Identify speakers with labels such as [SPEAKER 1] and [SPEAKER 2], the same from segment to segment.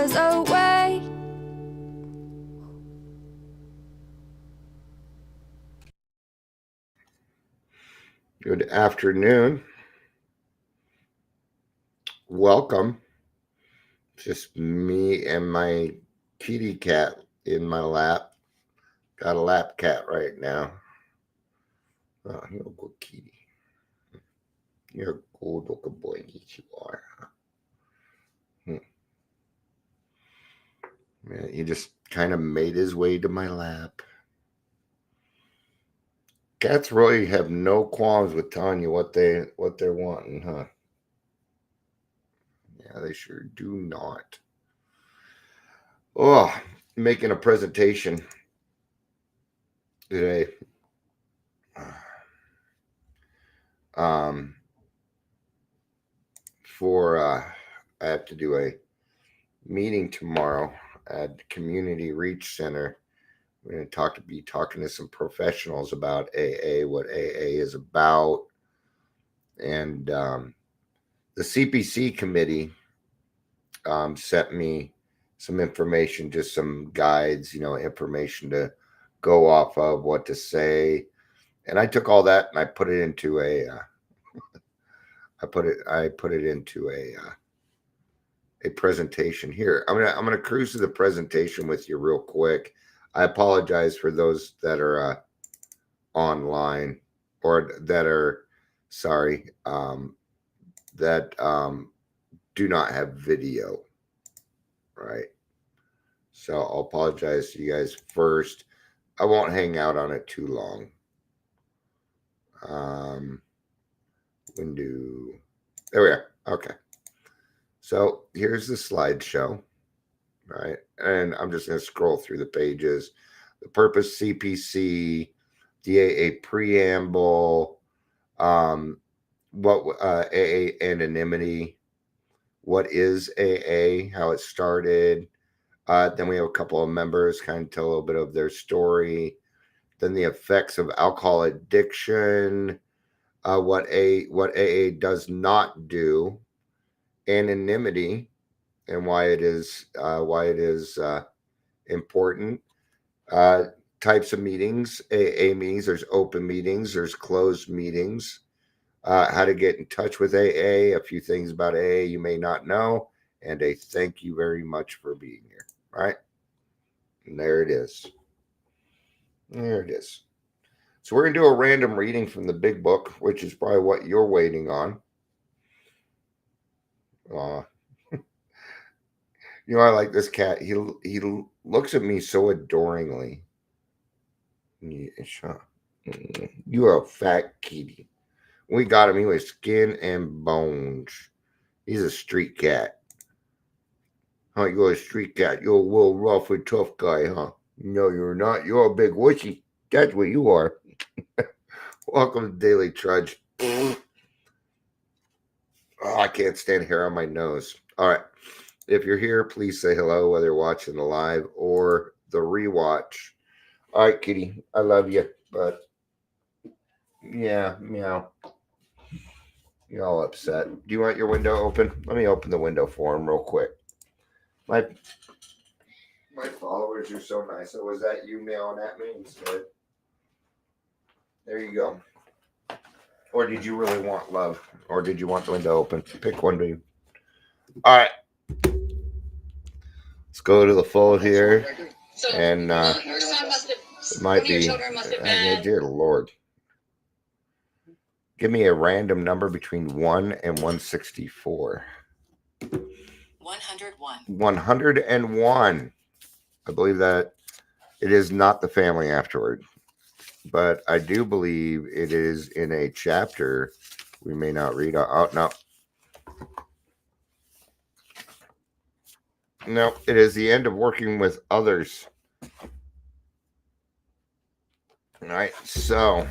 [SPEAKER 1] hours away.
[SPEAKER 2] Good afternoon. Welcome. Just me and my kitty cat in my lap. Got a lap cat right now. Oh, you're a good kitty. You're a good little boy. Yes, you are. Yeah, he just kind of made his way to my lap. Cats really have no qualms with telling you what they're wanting, huh? Yeah, they sure do not. Oh, making a presentation today. Um, for I have to do a meeting tomorrow at the Community Reach Center. We're going to be talking to some professionals about AA, what AA is about, and the CPC committee sent me some information, just some guides, information to go off of, what to say, and I took all that and I put it into I put it into a presentation here. I'm gonna cruise through the presentation with you real quick. I apologize for those that are online or that are sorry that do not have video, right? So I'll apologize to you guys first. I won't hang out on it too long. Window. There we are. Okay. So here's the slideshow, right? And I'm just going to scroll through the pages. The purpose, CPC, DAA preamble, what AA anonymity, what is AA, how it started. Then we have a couple of members kind of tell a little bit of their story. Then the effects of alcohol addiction, what AA does not do, anonymity, and why it is important. Types of meetings, AA meetings. There's open meetings. There's closed meetings. How to get in touch with AA. A few things about AA you may not know, and a thank you very much for being here. Right, and there it is. There it is. So we're gonna do a random reading from the big book, which is probably what you're waiting on. Uh, I like this cat. He looks at me so adoringly. You're a fat kitty. We got him. He was skin and bones. He's a street cat. Huh? You're a street cat. You're a little rough and tough guy, huh? No, you're not. You're a big wussy. That's what you are. Welcome to Daily Trudge. Oh, I can't stand hair on my nose. All right. If you're here, please say hello, whether you're watching the live or the rewatch. All right, kitty. I love you, but yeah, meow. You're all upset. Do you want your window open? Let me open the window for him real quick. My followers are so nice. So was that you meowing at me instead? There you go. Or did you really want love? Or did you want the window open? Pick one, baby. All right. Let's go to the full here. And it might be. Dear Lord. Give me a random number between 1 and 164.
[SPEAKER 3] 101.
[SPEAKER 2] 101. I believe that it is not the family afterward, but I do believe it is in a chapter we may not read. Oh, no. No, it is the end of working with others. All right, so.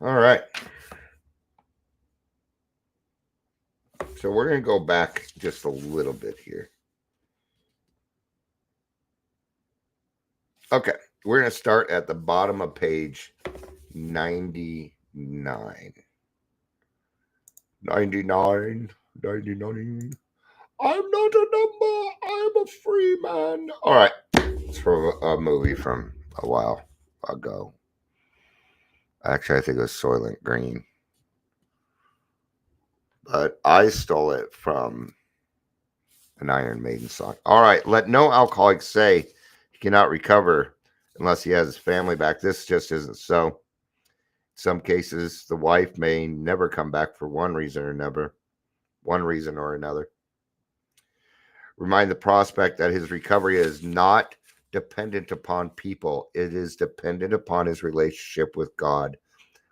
[SPEAKER 2] All right. So we're going to go back just a little bit here. Okay, we're going to start at the bottom of page 99. 99, 99. I'm not a number. I'm a free man. All right. It's from a movie from a while ago. Actually, I think it was Soylent Green. But I stole it from an Iron Maiden song. All right. Let no alcoholic say he cannot recover unless he has his family back. This just isn't so. In some cases, the wife may never come back for one reason or another. Remind the prospect that his recovery is not dependent upon people. It is dependent upon his relationship with God.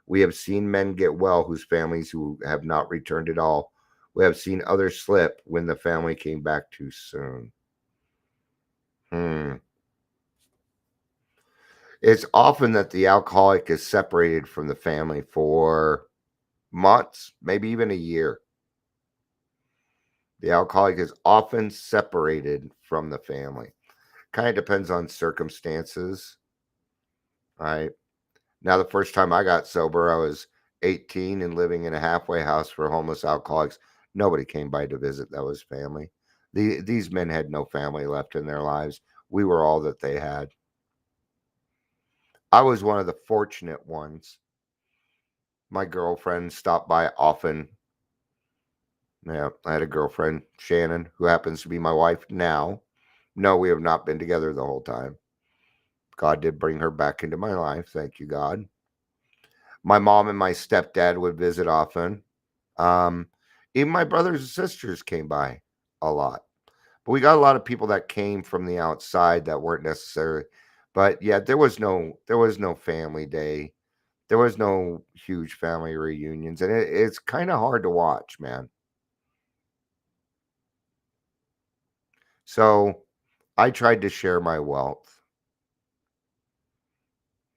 [SPEAKER 2] We have seen men get well whose families who have not returned at all. We have seen others slip when the family came back too soon. It's often that the alcoholic is separated from the family for months, maybe even a year. The alcoholic is often separated from the family. Kind of depends on circumstances, right? Now, the first time I got sober, I was 18 and living in a halfway house for homeless alcoholics. Nobody came by to visit. That was family. These men had no family left in their lives. We were all that they had. I was one of the fortunate ones. My girlfriend stopped by often. Yeah, I had a girlfriend, Shannon, who happens to be my wife now. No, we have not been together the whole time. God did bring her back into my life. Thank you, God. My mom and my stepdad would visit often. Even my brothers and sisters came by a lot. But we got a lot of people that came from the outside that weren't necessarily. But yeah, there was no family day. There was no huge family reunions, and it's kind of hard to watch, man. So I tried to share my wealth,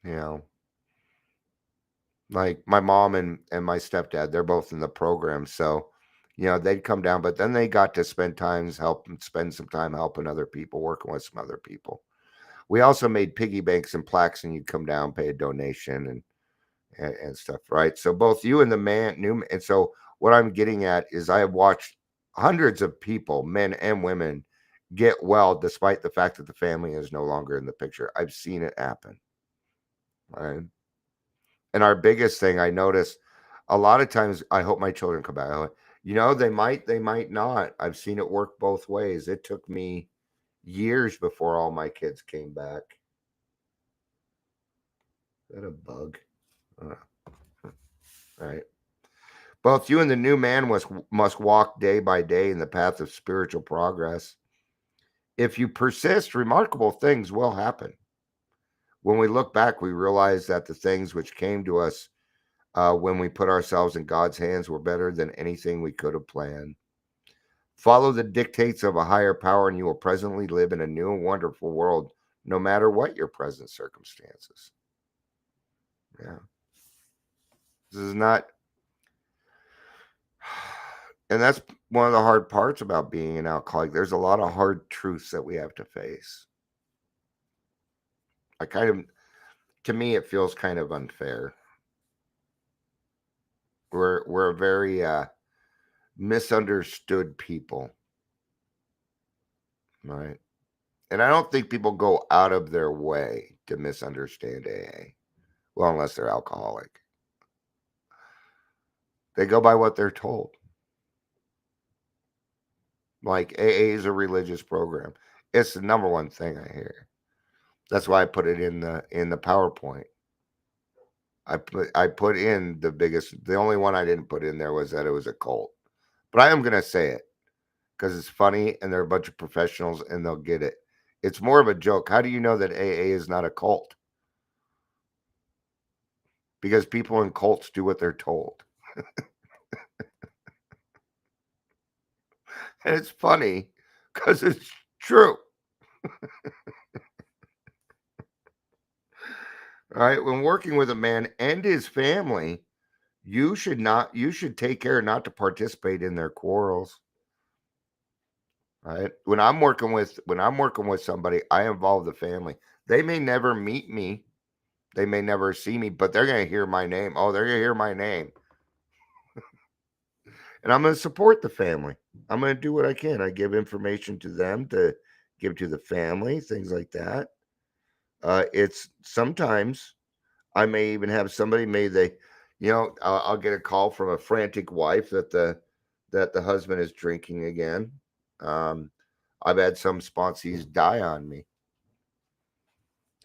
[SPEAKER 2] you know, like my mom and my stepdad, they're both in the program. So, they'd come down, but then they got to spend some time helping other people, working with some other people. We also made piggy banks and plaques, and you'd come down, pay a donation and stuff, right? So both you and the and so what I'm getting at is I have watched hundreds of people, men and women, get well despite the fact that the family is no longer in the picture. I've seen it happen, right? And our biggest thing I notice a lot of times, I hope my children come back. They might not. I've seen it work both ways. It took me years before all my kids came back. Is that a bug? Right. Both you and the new man must walk day by day in the path of spiritual progress. If you persist, remarkable things will happen. When we look back, we realize that the things which came to us when we put ourselves in God's hands were better than anything we could have planned. Follow the dictates of a higher power, and you will presently live in a new and wonderful world, no matter what your present circumstances. Yeah. This is not. And that's one of the hard parts about being an alcoholic. There's a lot of hard truths that we have to face. To me, it feels kind of unfair. We're a very misunderstood people, right? And I don't think people go out of their way to misunderstand AA. Well, unless they're alcoholic. They go by what they're told. Like AA is a religious program. It's the number one thing I hear. That's why I put it in the PowerPoint. I put in the only one I didn't put in there was that it was a cult. But I am going to say it because it's funny and they're a bunch of professionals and they'll get it. It's more of a joke. How do you know that AA is not a cult? Because people in cults do what they're told. And it's funny because it's true. All right. When working with a man and his family, you should take care not to participate in their quarrels. Right. When I'm working with somebody, I involve the family. They may never meet me. They may never see me, but they're going to hear my name. Oh, they're going to hear my name. And I'm going to support the family. I'm going to do what I can. I give information to them to give to the family, things like that. It's sometimes I may even have somebody, I'll get a call from a frantic wife that the husband is drinking again. I've had some sponsees die on me.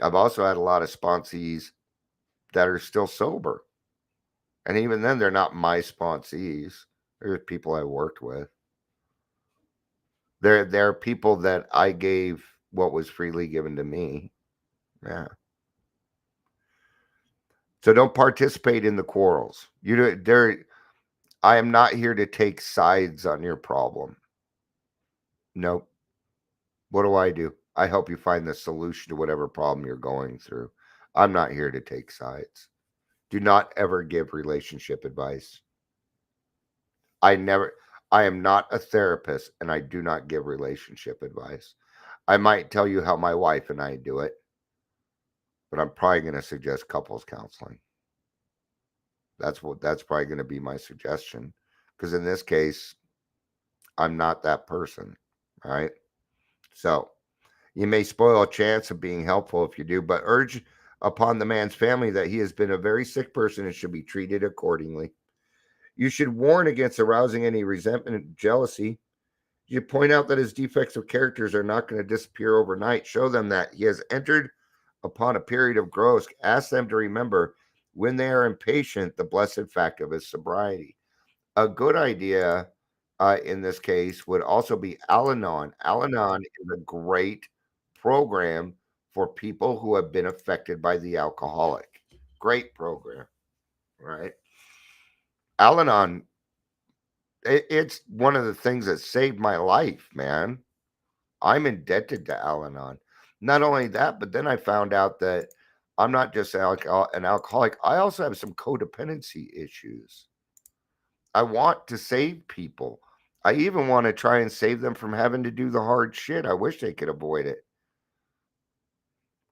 [SPEAKER 2] I've also had a lot of sponsees that are still sober. And even then, they're not my sponsees. They're people I worked with. They're people that I gave what was freely given to me. Yeah. So don't participate in the quarrels. I am not here to take sides on your problem. Nope. What do? I help you find the solution to whatever problem you're going through. I'm not here to take sides. Do not ever give relationship advice. I am not a therapist and I do not give relationship advice. I might tell you how my wife and I do it, but I'm probably going to suggest couples counseling. That's probably going to be my suggestion, because in this case, I'm not that person, right? So you may spoil a chance of being helpful if you do, but urge upon the man's family that he has been a very sick person and should be treated accordingly. You should warn against arousing any resentment and jealousy. You point out that his defects of characters are not going to disappear overnight. Show them that he has entered upon a period of growth. Ask them to remember, when they are impatient, the blessed fact of his sobriety. A good idea in this case would also be Al Anon. Al Anon is a great program for people who have been affected by the alcoholic. Great program, right? Al Anon, it's one of the things that saved my life, man. I'm indebted to Al Anon. Not only that, but then I found out that I'm not just an alcoholic. I also have some codependency issues. I want to save people. I even want to try and save them from having to do the hard shit. I wish they could avoid it,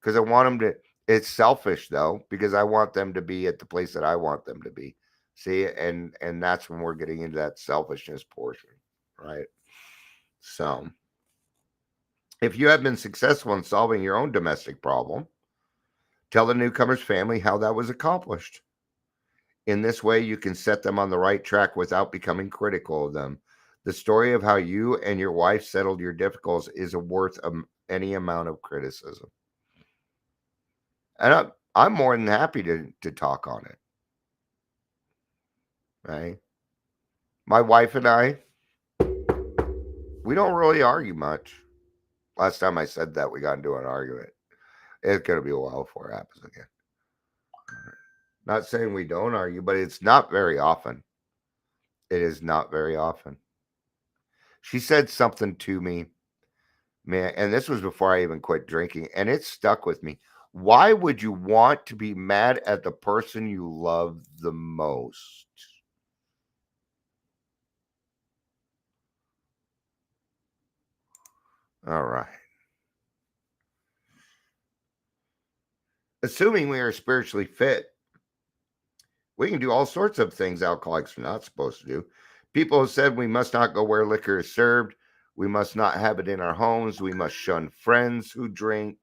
[SPEAKER 2] because I want them to. It's selfish though, because I want them to be at the place that I want them to be. See, and that's when we're getting into that selfishness portion, right? So, if you have been successful in solving your own domestic problem, tell the newcomer's family how that was accomplished. In this way, you can set them on the right track without becoming critical of them. The story of how you and your wife settled your difficulties is worth any amount of criticism. And I'm more than happy to talk on it. Right? My wife and I, we don't really argue much. Last time I said that, we got into an argument. It's going to be a while before it happens again. Not saying we don't argue, but it's not very often. It is not very often. She said something to me, man, and this was before I even quit drinking, and it stuck with me. Why would you want to be mad at the person you love the most? All right. Assuming we are spiritually fit, we can do all sorts of things alcoholics are not supposed to do. People have said we must not go where liquor is served. We must not have it in our homes. We must shun friends who drink.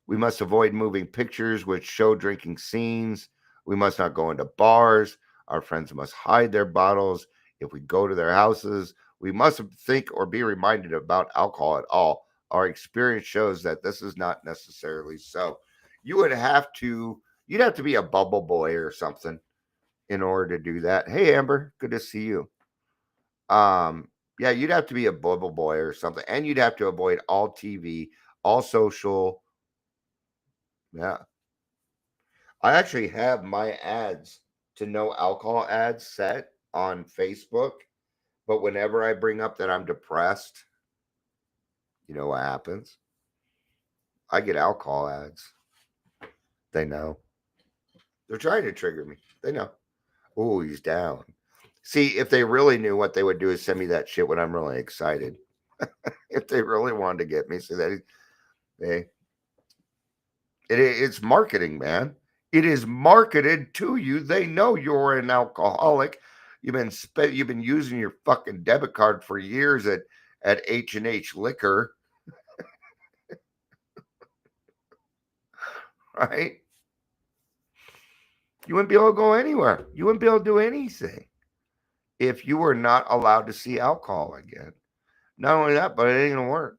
[SPEAKER 2] We must avoid moving pictures which show drinking scenes. We must not go into bars. Our friends must hide their bottles. If we go to their houses, we mustn't think or be reminded about alcohol at all. Our experience shows that this is not necessarily so. You'd have to be a bubble boy or something in order to do that. Hey Amber, good to see you. Yeah, you'd have to be a bubble boy or something, and you'd have to avoid all TV, all social. Yeah. I actually have my ads to no alcohol ads set on Facebook, but whenever I bring up that I'm depressed, you know what happens? I get alcohol ads. They know. They're trying to trigger me. They know. Oh, he's down. See, if they really knew, what they would do is send me that shit when I'm really excited. If they really wanted to get me, so that it's marketing, man. It is marketed to you. They know you're an alcoholic. You've been using your fucking debit card for years at H&H Liquor, right? You wouldn't be able to go anywhere. You wouldn't be able to do anything if you were not allowed to see alcohol again. Not only that, but it ain't gonna work.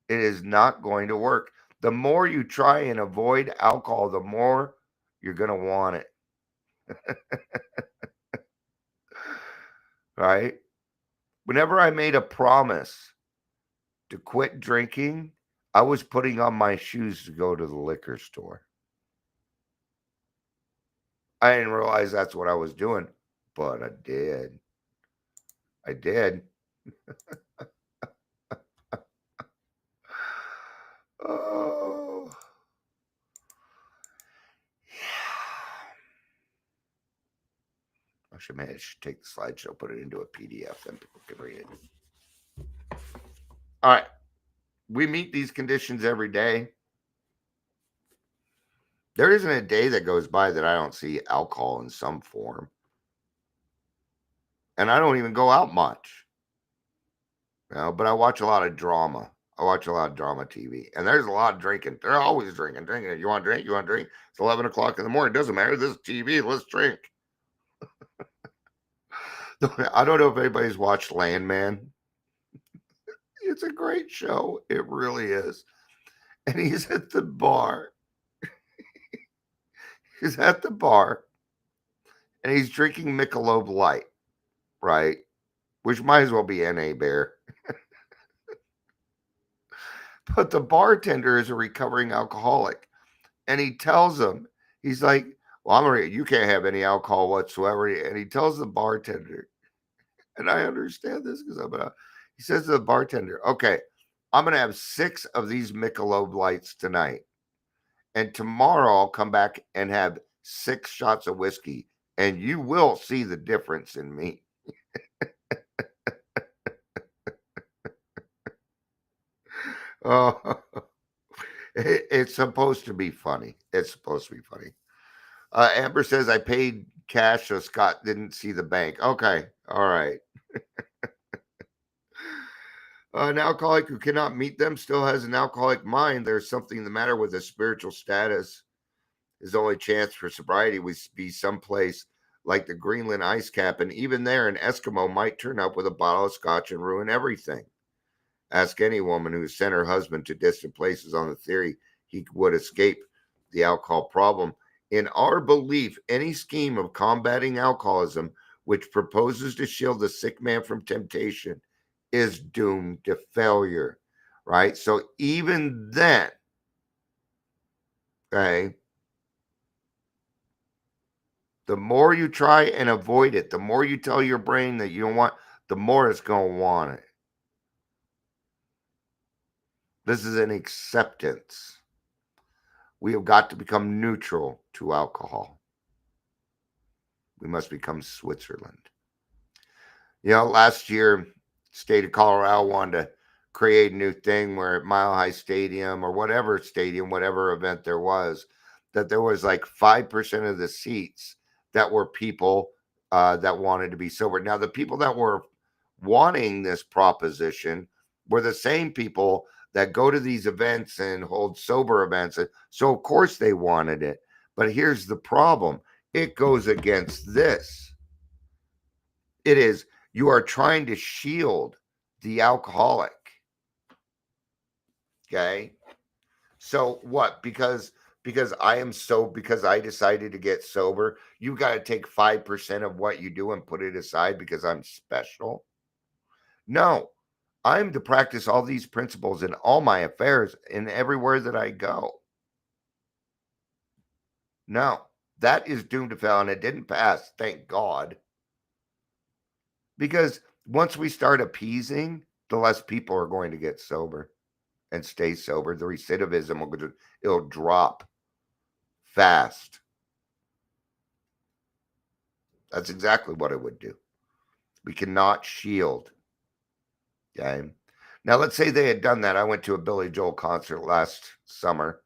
[SPEAKER 2] It is not going to work. The more you try and avoid alcohol, the more you're gonna want it. Right? Whenever I made a promise to quit drinking, I was putting on my shoes to go to the liquor store. I didn't realize that's what I was doing, but I did. I did. Oh, yeah. I should take the slideshow, put it into a PDF, then people can read it. All right. We meet these conditions every day. There isn't a day that goes by that I don't see alcohol in some form. And I don't even go out much. But I watch a lot of drama. I watch a lot of drama TV. And there's a lot of drinking. They're always drinking. You want to drink? You want to drink? It's 11 o'clock in the morning. It doesn't matter. This is TV. Let's drink. I don't know if anybody's watched Landman. It's a great show. It really is. And he's at the bar. He's at the bar. And he's drinking Michelob Light. Right? Which might as well be NA Bear. But the bartender is a recovering alcoholic. And he tells him, he's like, well, you can't have any alcohol whatsoever. And he tells the bartender, and I understand this because he says to the bartender, okay, I'm going to have 6 of these Michelob Lights tonight. And tomorrow I'll come back and have 6 shots of whiskey. And you will see the difference in me. Oh, it's supposed to be funny. It's supposed to be funny. Amber says, I paid cash, so Scott didn't see the bank. Okay. All right. An alcoholic who cannot meet them still has an alcoholic mind. There's something the matter with his spiritual status. His only chance for sobriety would be someplace like the Greenland ice cap. And even there, an Eskimo might turn up with a bottle of scotch and ruin everything. Ask any woman who sent her husband to distant places on the theory he would escape the alcohol problem. In our belief, any scheme of combating alcoholism which proposes to shield the sick man from temptation is doomed to failure, right? So even then, okay, the more you try and avoid it, the more you tell your brain that you don't want, the more it's going to want it. This is an acceptance. We have got to become neutral to alcohol. We must become Switzerland. Last year, state of Colorado wanted to create a new thing where at Mile High Stadium or whatever stadium, whatever event there was, that there was like 5% of the seats that were people that wanted to be sober. Now, the people that were wanting this proposition were the same people that go to these events and hold sober events. So, of course, they wanted it. But here's the problem. It goes against this. It is, you are trying to shield the alcoholic. Okay? So what? Because I decided to get sober, you got to take 5% of what you do and put it aside because I'm special? No. I'm to practice all these principles in all my affairs and everywhere that I go. No, that is doomed to fail, and it didn't pass, thank God. Because once we start appeasing, the less people are going to get sober and stay sober. The recidivism it'll drop fast. That's exactly what it would do. We cannot shield. Okay. Now, let's say they had done that. I went to a Billy Joel concert last summer.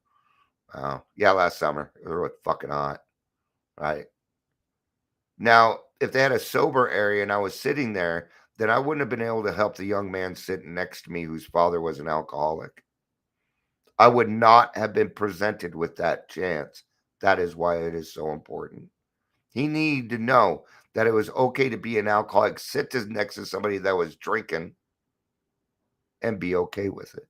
[SPEAKER 2] Last summer. It was really fucking hot. Right. Now, if they had a sober area and I was sitting there, then I wouldn't have been able to help the young man sitting next to me whose father was an alcoholic. I would not have been presented with that chance. That is why it is so important. He needed to know that it was okay to be an alcoholic, sit next to somebody that was drinking, and be okay with it.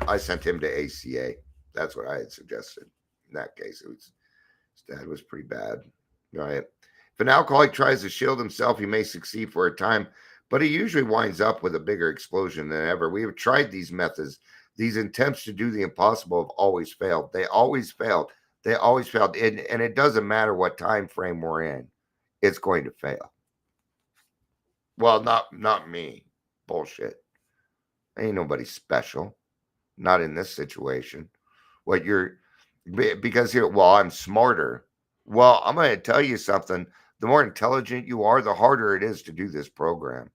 [SPEAKER 2] I sent him to ACA. That's what I had suggested. In that case, his dad was pretty bad. Right. If an alcoholic tries to shield himself, he may succeed for a time, but he usually winds up with a bigger explosion than ever. We have tried these methods. These attempts to do the impossible have always failed. They always failed. They always failed. And it doesn't matter what time frame we're in, it's going to fail. Well, not me. Bullshit. Ain't nobody special. Not in this situation. Because here, well, I'm smarter. Well, I'm going to tell you something. The more intelligent you are, the harder it is to do this program.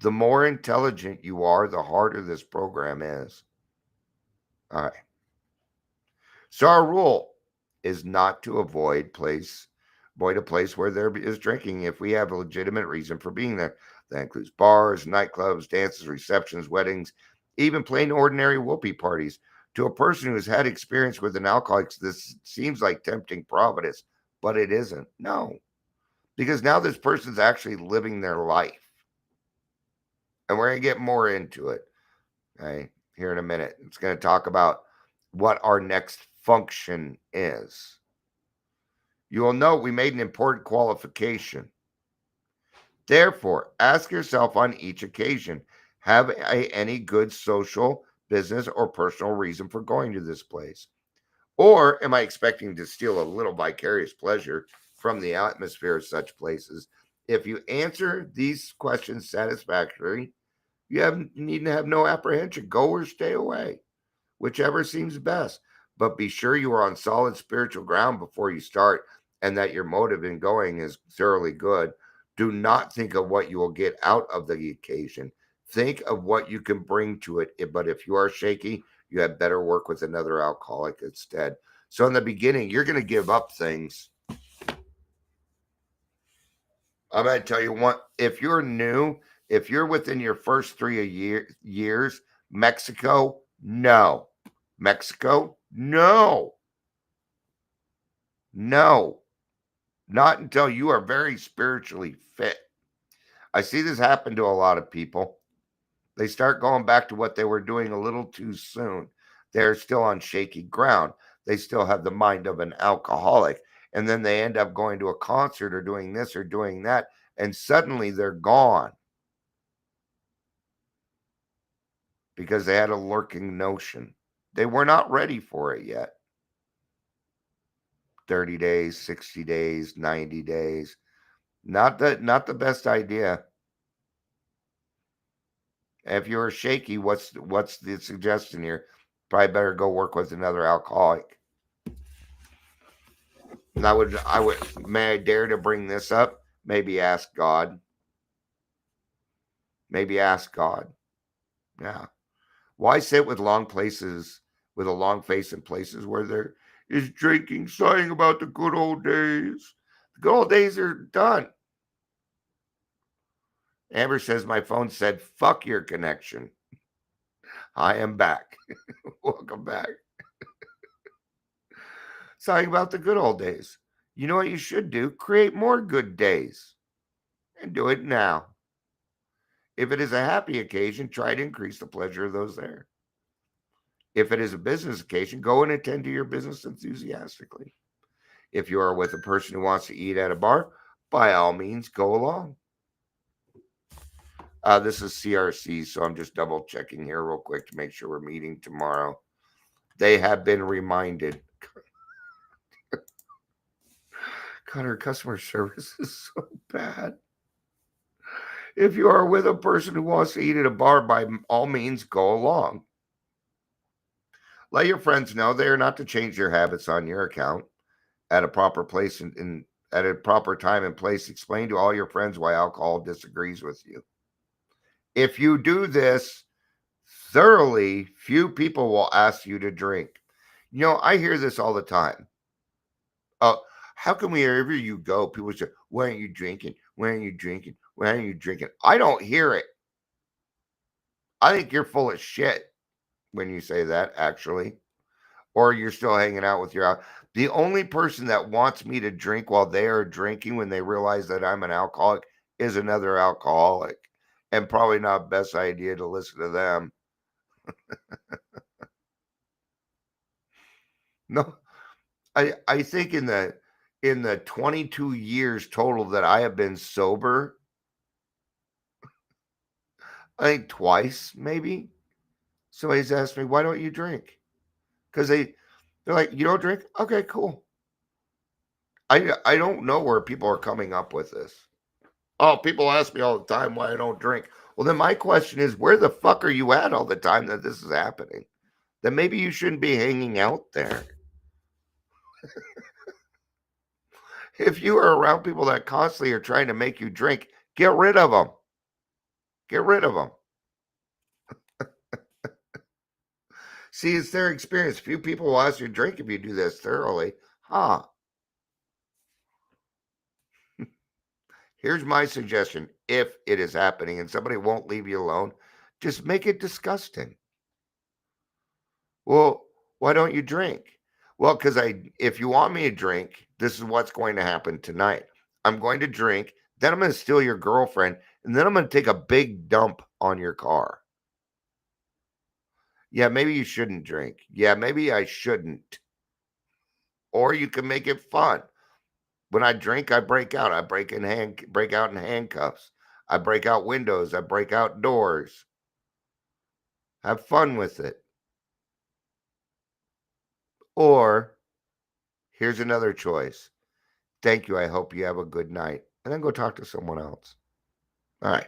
[SPEAKER 2] The more intelligent you are, the harder this program is. All right. So our rule is not to avoid a place where there is drinking if we have a legitimate reason for being there. That includes bars, nightclubs, dances, receptions, weddings, even plain ordinary whoopee parties. To a person who has had experience with an alcoholic, this seems like tempting Providence, but it isn't. No, because now this person's actually living their life. And we're going to get more into it, okay, here in a minute. It's going to talk about what our next function is. You will note we made an important qualification. Therefore, ask yourself on each occasion, have I any good social, business, or personal reason for going to this place? Or am I expecting to steal a little vicarious pleasure from the atmosphere of such places? If you answer these questions satisfactorily, you need to have no apprehension. Go or stay away, whichever seems best. But be sure you are on solid spiritual ground before you start and that your motive in going is thoroughly good. Do not think of what you will get out of the occasion. Think of what you can bring to it. But if you are shaky, you had better work with another alcoholic instead. So in the beginning, you're going to give up things. I'm going to tell you what, if you're new, if you're within your first 3 years, Mexico, no. Mexico, no. No. Not until you are very spiritually fit. I see this happen to a lot of people. They start going back to what they were doing a little too soon. They're still on shaky ground. They still have the mind of an alcoholic. And then they end up going to a concert or doing this or doing that. And suddenly they're gone. Because they had a lurking notion. They were not ready for it yet. 30 days, 60 days, 90 days. Not the best idea. If you're shaky, what's the suggestion here? Probably better go work with another alcoholic. And may I dare to bring this up? Maybe ask God. Maybe ask God. Yeah. Why sit with a long face in places where there is drinking, sighing about the good old days? The good old days are done. Amber says, my phone said, fuck your connection. I am back. Welcome back. Talking about the good old days. You know what you should do? Create more good days. And do it now. If it is a happy occasion, try to increase the pleasure of those there. If it is a business occasion, go and attend to your business enthusiastically. If you are with a person who wants to eat at a bar, by all means, go along. This is CRC, so I'm just double checking here real quick to make sure we're meeting tomorrow. They have been reminded. God, our customer service is so bad. If you are with a person who wants to eat at a bar, by all means, go along. Let your friends know they are not to change their habits on your account. At a proper place and at a proper time and place, explain to all your friends why alcohol disagrees with you. If you do this thoroughly, few people will ask you to drink. I hear this all the time. Oh, how come wherever you go, people say, "Why aren't you drinking? Why aren't you drinking? Why aren't you drinking?" I don't hear it. I think you're full of shit when you say that, actually, or you're still hanging out with the only person that wants me to drink while they are drinking when they realize that I'm an alcoholic is another alcoholic, and probably not best idea to listen to them. No, I think in the 22 years total that I have been sober, I think twice maybe somebody's asked me, "Why don't you drink?" Because they're like, "You don't drink? Okay, cool." I don't know where people are coming up with this. Oh, people ask me all the time why I don't drink. Well, then my question is, where the fuck are you at all the time that this is happening? Then maybe you shouldn't be hanging out there. If you are around people that constantly are trying to make you drink, get rid of them. Get rid of them. See, it's their experience. Few people will ask you to drink if you do this thoroughly. Huh. Here's my suggestion. If it is happening and somebody won't leave you alone, just make it disgusting. Well, why don't you drink? Well, because if you want me to drink, this is what's going to happen tonight. I'm going to drink, then I'm going to steal your girlfriend, and then I'm going to take a big dump on your car. Yeah, maybe you shouldn't drink. Yeah, maybe I shouldn't. Or you can make it fun. When I drink, I break out. I break out in handcuffs. I break out windows. I break out doors. Have fun with it. Or here's another choice. Thank you. I hope you have a good night. And then go talk to someone else. All right.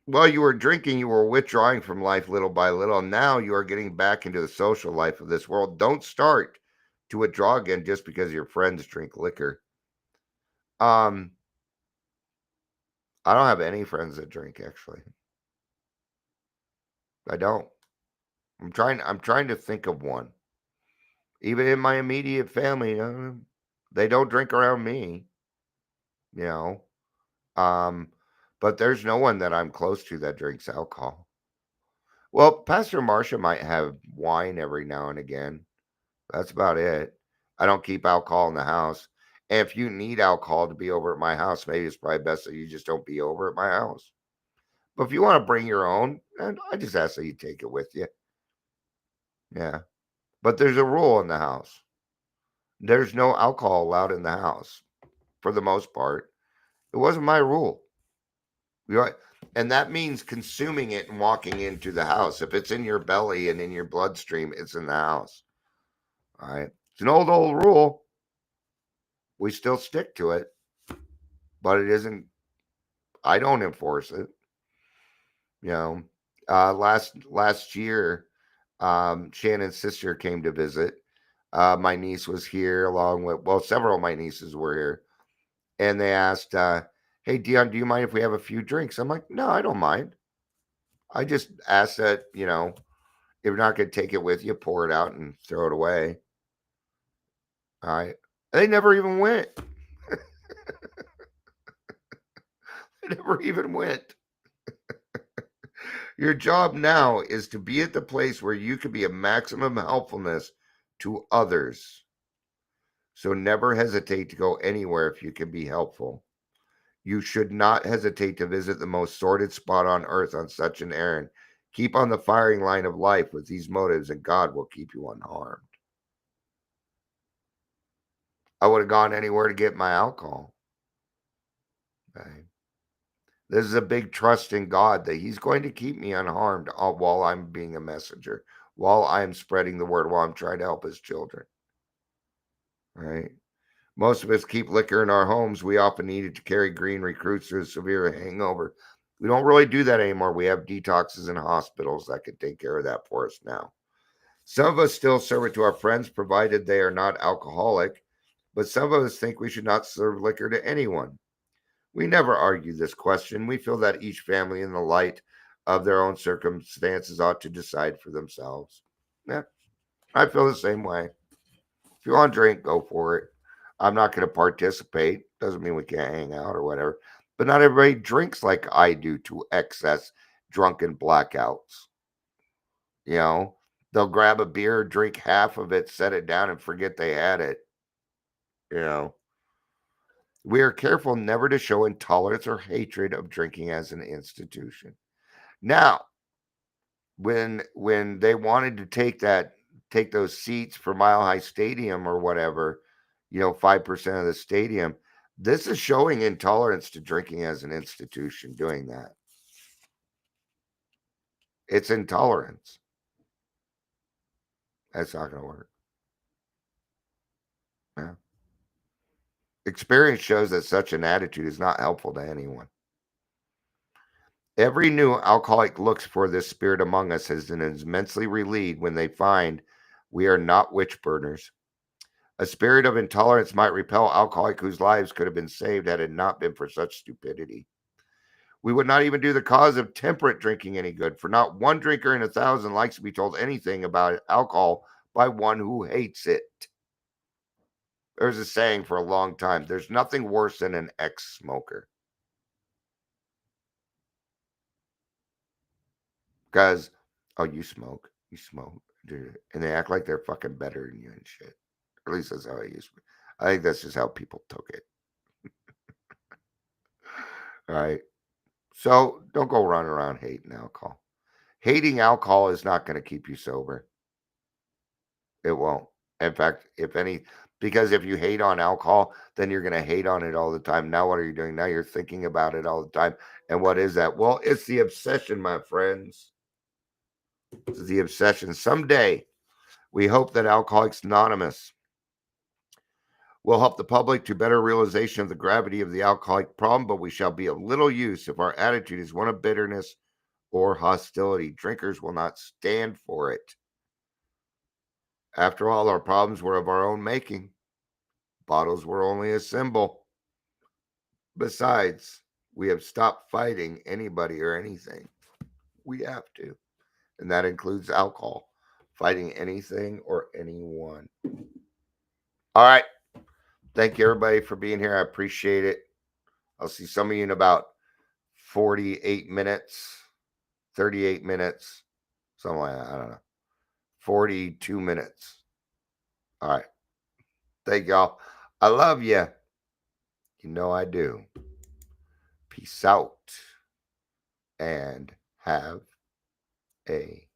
[SPEAKER 2] While you were drinking, you were withdrawing from life little by little. Now you are getting back into the social life of this world. Don't start to withdraw again just because your friends drink liquor. Um, I don't have any friends that drink actually. I don't. I'm trying to think of one. Even in my immediate family, they don't drink around me, you know. Um, but there's no one that I'm close to that drinks alcohol. Well, Pastor Marcia might have wine every now and again. That's about it. I don't keep alcohol in the house. And if you need alcohol to be over at my house, maybe it's probably best that you just don't be over at my house. But if you want to bring your own, and I just ask that you take it with you. Yeah. But there's a rule in the house. There's no alcohol allowed in the house for the most part. It wasn't my rule. And that means consuming it and walking into the house. If it's in your belly and in your bloodstream, it's in the house. All right. It's an old rule. We still stick to it, but it isn't, I don't enforce it. You know, last year, Shannon's sister came to visit. My niece was here along with, well, several of my nieces were here. And they asked, hey, Dion, do you mind if we have a few drinks? I'm like, no, I don't mind. I just asked that, if you're not going to take it with you, pour it out and throw it away. All right. They never even went. They never even went. Your job now is to be at the place where you can be a maximum helpfulness to others. So never hesitate to go anywhere if you can be helpful. You should not hesitate to visit the most sordid spot on earth on such an errand. Keep on the firing line of life with these motives, and God will keep you unharmed. I would have gone anywhere to get my alcohol. Okay. This is a big trust in God that He's going to keep me unharmed while I'm being a messenger, while I'm spreading the word, while I'm trying to help His children. Right? Most of us keep liquor in our homes. We often need it to carry green recruits through a severe hangover. We don't really do that anymore. We have detoxes in hospitals that can take care of that for us now. Some of us still serve it to our friends, provided they are not alcoholic, but some of us think we should not serve liquor to anyone. We never argue this question. We feel that each family, in the light of their own circumstances, ought to decide for themselves. Yeah, I feel the same way. If you want to drink, go for it. I'm not going to participate. Doesn't mean we can't hang out or whatever. But not everybody drinks like I do to excess drunken blackouts. You know, they'll grab a beer, drink half of it, set it down, and forget they had it. You know, we are careful never to show intolerance or hatred of drinking as an institution. Now, when they wanted to take those seats for Mile High Stadium or whatever, 5% of the stadium, this is showing intolerance to drinking as an institution doing that. It's intolerance. That's not going to work. Yeah. Experience shows that such an attitude is not helpful to anyone. Every new alcoholic looks for this spirit among us and is immensely relieved when they find we are not witch burners. A spirit of intolerance might repel alcoholic whose lives could have been saved had it not been for such stupidity. We would not even do the cause of temperate drinking any good, for not one drinker in 1,000 likes to be told anything about alcohol by one who hates it. There's a saying for a long time, there's nothing worse than an ex-smoker. Because, oh, you smoke, dude. And they act like they're fucking better than you and shit. At least that's how I used to. I think that's just how people took it. All right. So don't go running around hating alcohol. Hating alcohol is not going to keep you sober. It won't. In fact, because if you hate on alcohol, then you're going to hate on it all the time. Now, what are you doing? Now you're thinking about it all the time. And what is that? Well, it's the obsession, my friends. It's the obsession. Someday, we hope that Alcoholics Anonymous will help the public to better realization of the gravity of the alcoholic problem, but we shall be of little use if our attitude is one of bitterness or hostility. Drinkers will not stand for it. After all, our problems were of our own making. Bottles were only a symbol. Besides, we have stopped fighting anybody or anything. We have to. And that includes alcohol. Fighting anything or anyone. All right. Thank you, everybody, for being here. I appreciate it. I'll see some of you in about 48 minutes, 38 minutes, something like that. I don't know. 42 minutes. All right. Thank y'all. I love you. You know I do. Peace out and have a